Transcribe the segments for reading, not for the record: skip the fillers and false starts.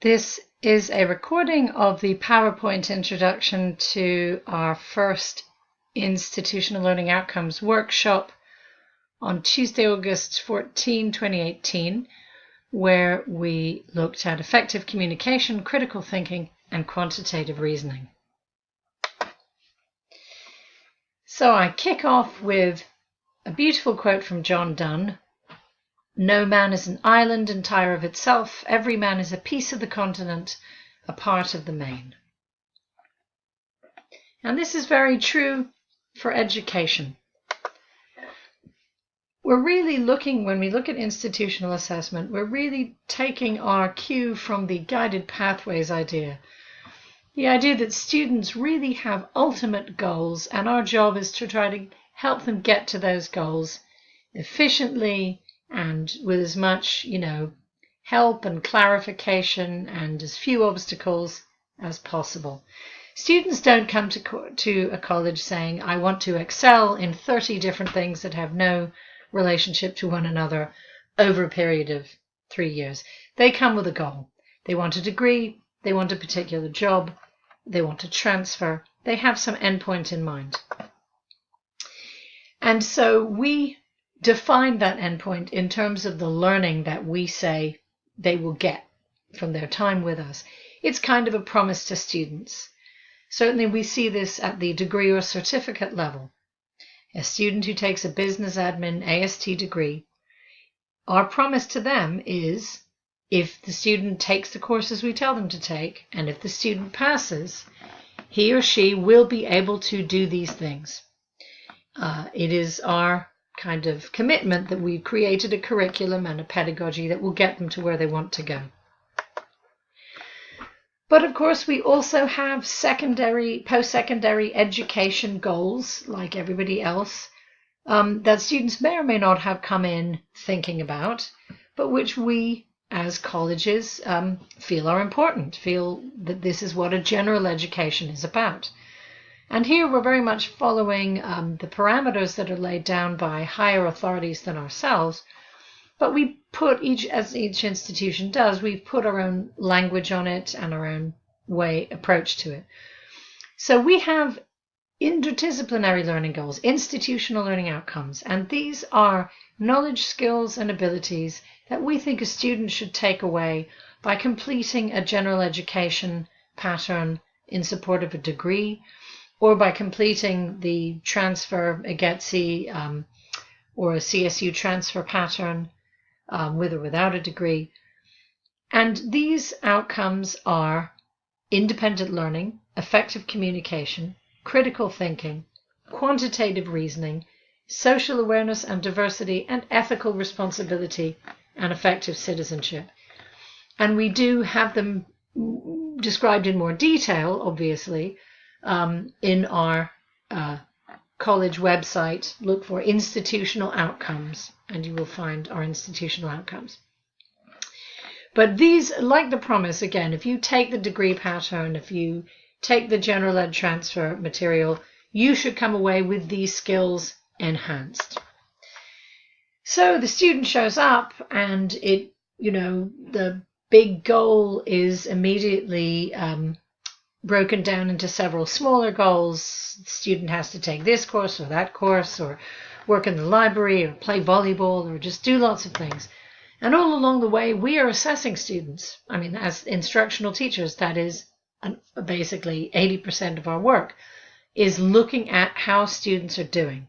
This is a recording of the PowerPoint introduction to our first Institutional Learning Outcomes workshop on Tuesday, August 14, 2018, where we looked at effective communication, critical thinking, and quantitative reasoning. So I kick off with a beautiful quote from John Donne. No man is an island entire of itself. Every man is a piece of the continent, a part of the main. And this is very true for education. We're really looking, when we look at institutional assessment, we're really taking our cue from the guided pathways idea. The idea that students really have ultimate goals, and our job is to try to help them get to those goals efficiently and with as much, help and clarification and as few obstacles as possible. Students don't come to a college saying, I want to excel in 30 different things that have no relationship to one another over a period of 3 years. They come with a goal. They want a degree, they want a particular job, they want to transfer, they have some endpoint in mind. And so we define that endpoint in terms of the learning that we say they will get from their time with us. It's kind of a promise to students. Certainly we see this at the degree or certificate level. A student who takes a business admin AST degree, our promise to them is if the student takes the courses we tell them to take, and if the student passes, he or she will be able to do these things. It is our kind of commitment that we've created a curriculum and a pedagogy that will get them to where they want to go. But of course, we also have post-secondary education goals, like everybody else, that students may or may not have come in thinking about, but which we as colleges feel are important, feel that this is what a general education is about. And here we're very much following the parameters that are laid down by higher authorities than ourselves, but we put as each institution does, we've put our own language on it and our own approach to it. So we have interdisciplinary learning goals, institutional learning outcomes, and these are knowledge, skills, and abilities that we think a student should take away by completing a general education pattern in support of a degree, or by completing the transfer, a GETC or a CSU transfer pattern with or without a degree. And these outcomes are independent learning, effective communication, critical thinking, quantitative reasoning, social awareness and diversity, and ethical responsibility and effective citizenship. And we do have them described in more detail, obviously, in our college website. Look for institutional outcomes and you will find our institutional outcomes. But these, like the promise, again, if you take the degree pattern, if you take the general ed transfer material, you should come away with these skills enhanced. So the student shows up and the big goal is immediately broken down into several smaller goals. The student has to take this course or that course, or work in the library, or play volleyball, or just do lots of things. And all along the way, we are assessing students. I mean, as instructional teachers, that is basically 80% of our work, is looking at how students are doing.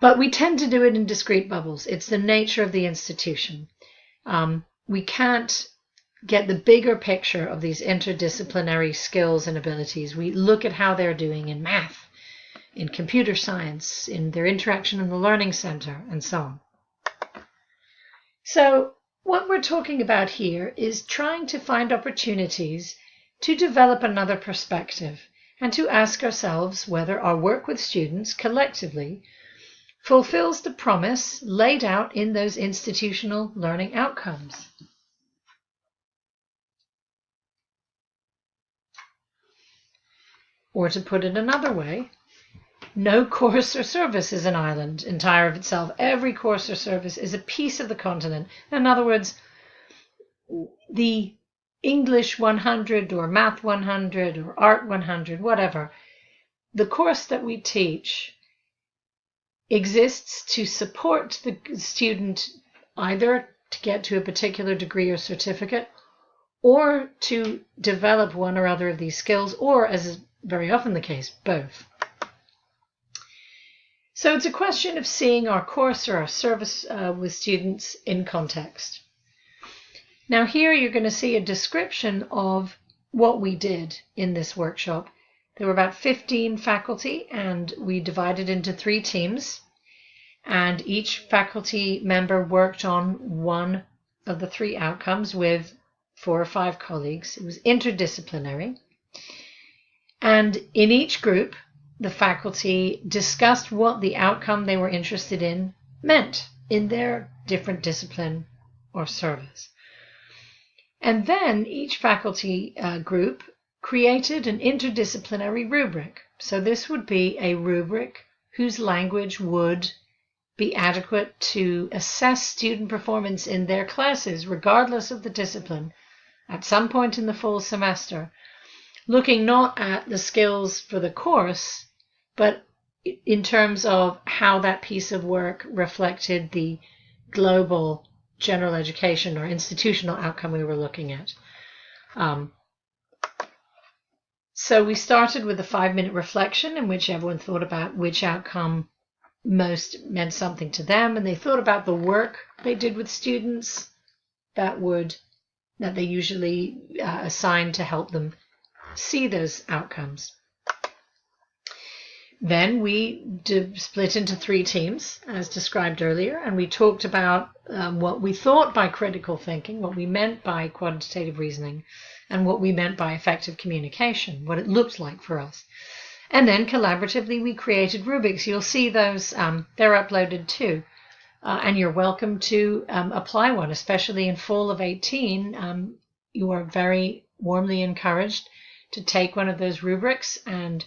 But we tend to do it in discrete bubbles. It's the nature of the institution. We can't get the bigger picture of these interdisciplinary skills and abilities. We look at how they're doing in math, in computer science, in their interaction in the learning center, and so on. So what we're talking about here is trying to find opportunities to develop another perspective and to ask ourselves whether our work with students collectively fulfills the promise laid out in those institutional learning outcomes. Or to put it another way, no course or service is an island entire of itself. Every course or service is a piece of the continent. In other words, the English 100 or Math 100 or Art 100, whatever, the course that we teach exists to support the student either to get to a particular degree or certificate, or to develop one or other of these skills, or, as is very often the case, both. So it's a question of seeing our course or our service with students in context. Now here you're going to see a description of what we did in this workshop. There were about 15 faculty, and we divided into 3 teams, and each faculty member worked on one of the 3 outcomes with 4 or 5 colleagues. It was interdisciplinary. And in each group, the faculty discussed what the outcome they were interested in meant in their different discipline or service. And then each faculty group created an interdisciplinary rubric. So this would be a rubric whose language would be adequate to assess student performance in their classes, regardless of the discipline, at some point in the fall semester, looking not at the skills for the course, but in terms of how that piece of work reflected the global general education or institutional outcome we were looking at. So we started with a 5-minute reflection in which everyone thought about which outcome most meant something to them, and they thought about the work they did with students that they usually assigned to help them see those outcomes. Then we split into 3 teams, as described earlier, and we talked about what we thought by critical thinking, what we meant by quantitative reasoning, and what we meant by effective communication, what it looked like for us. And then collaboratively we created rubrics. You'll see those, they're uploaded too. And you're welcome to apply one, especially in fall of 18. You are very warmly encouraged to take one of those rubrics and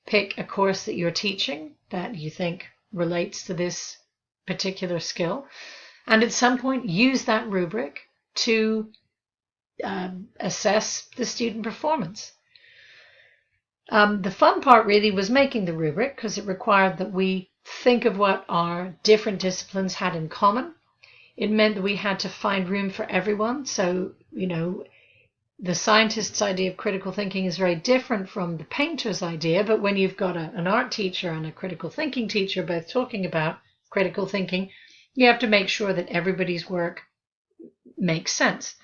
pick a course that you're teaching that you think relates to this particular skill. And at some point use that rubric to assess the student performance. The fun part really was making the rubric, because it required that we think of what our different disciplines had in common. It meant that we had to find room for everyone. So, the scientist's idea of critical thinking is very different from the painter's idea, but when you've got an art teacher and a critical thinking teacher both talking about critical thinking, you have to make sure that everybody's work makes sense.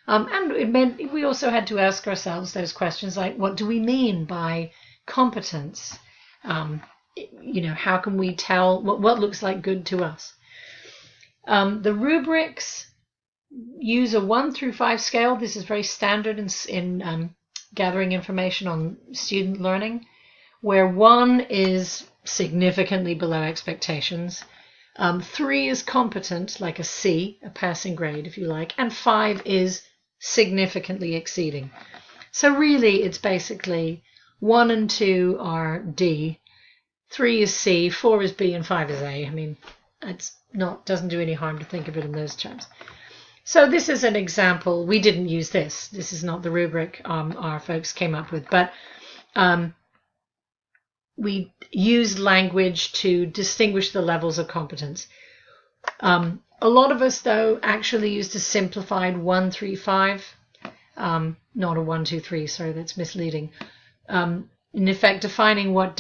And it meant we also had to ask ourselves those questions like, what do we mean by competence? How can we tell what looks like good to us? The rubrics use a 1 through 5 scale. This is very standard in gathering information on student learning, where 1 is significantly below expectations. 3 is competent, like a C, a passing grade, if you like, and 5 is significantly exceeding. So really, it's basically 1 and 2 are D, 3 is C, 4 is B, and 5 is A. I mean, doesn't do any harm to think of it in those terms. So this is an example. We didn't use this. This is not the rubric our folks came up with, but we used language to distinguish the levels of competence. A lot of us, though, actually used a simplified 1, 3, 5, not a 1, 2, 3. Sorry, that's misleading. In effect, defining what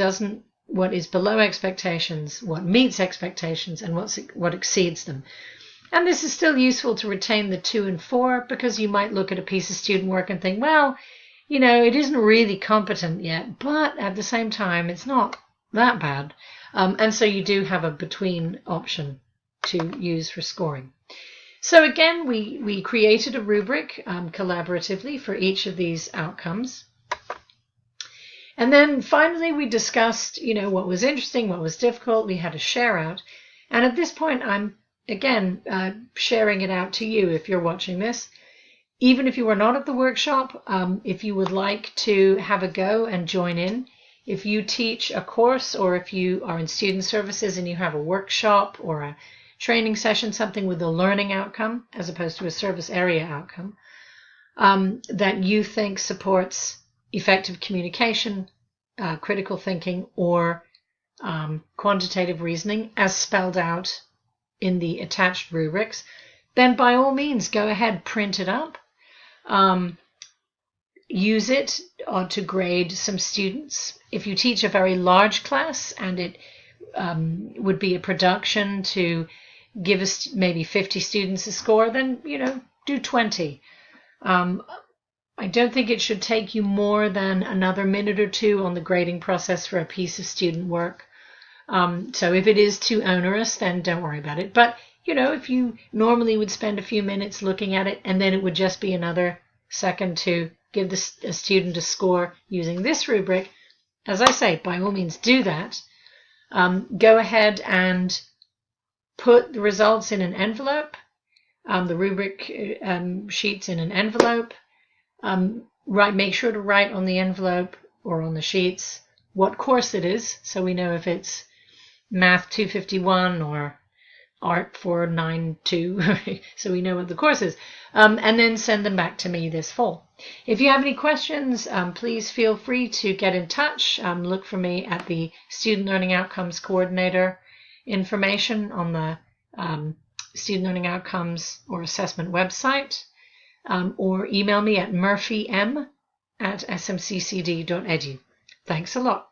is below expectations, what meets expectations, and what exceeds them. And this is still useful to retain the 2 and 4, because you might look at a piece of student work and think, well, it isn't really competent yet, but at the same time, it's not that bad. And so you do have a between option to use for scoring. So again, we created a rubric collaboratively for each of these outcomes. And then finally, we discussed, what was interesting, what was difficult. We had a share out. And at this point, I'm, again, sharing it out to you if you're watching this. Even if you were not at the workshop, if you would like to have a go and join in, if you teach a course or if you are in student services and you have a workshop or a training session, something with a learning outcome as opposed to a service area outcome, that you think supports effective communication, critical thinking, or quantitative reasoning as spelled out in the attached rubrics, then by all means go ahead, print it up, use it to grade some students. If you teach a very large class and it would be a production to give us maybe 50 students a score, then do 20. I don't think it should take you more than another minute or two on the grading process for a piece of student work. So if it is too onerous, then don't worry about it. But, if you normally would spend a few minutes looking at it, and then it would just be another second to give a student a score using this rubric, as I say, by all means do that. Go ahead and put the results in an envelope, the rubric sheets in an envelope. Make sure to write on the envelope or on the sheets what course it is, so we know if it's Math 251 or Art 492, so we know what the course is, and then send them back to me this fall. If you have any questions, please feel free to get in touch. Look for me at the Student Learning Outcomes Coordinator information on the Student Learning Outcomes or Assessment website, or email me at murphym@smccd.edu. Thanks a lot.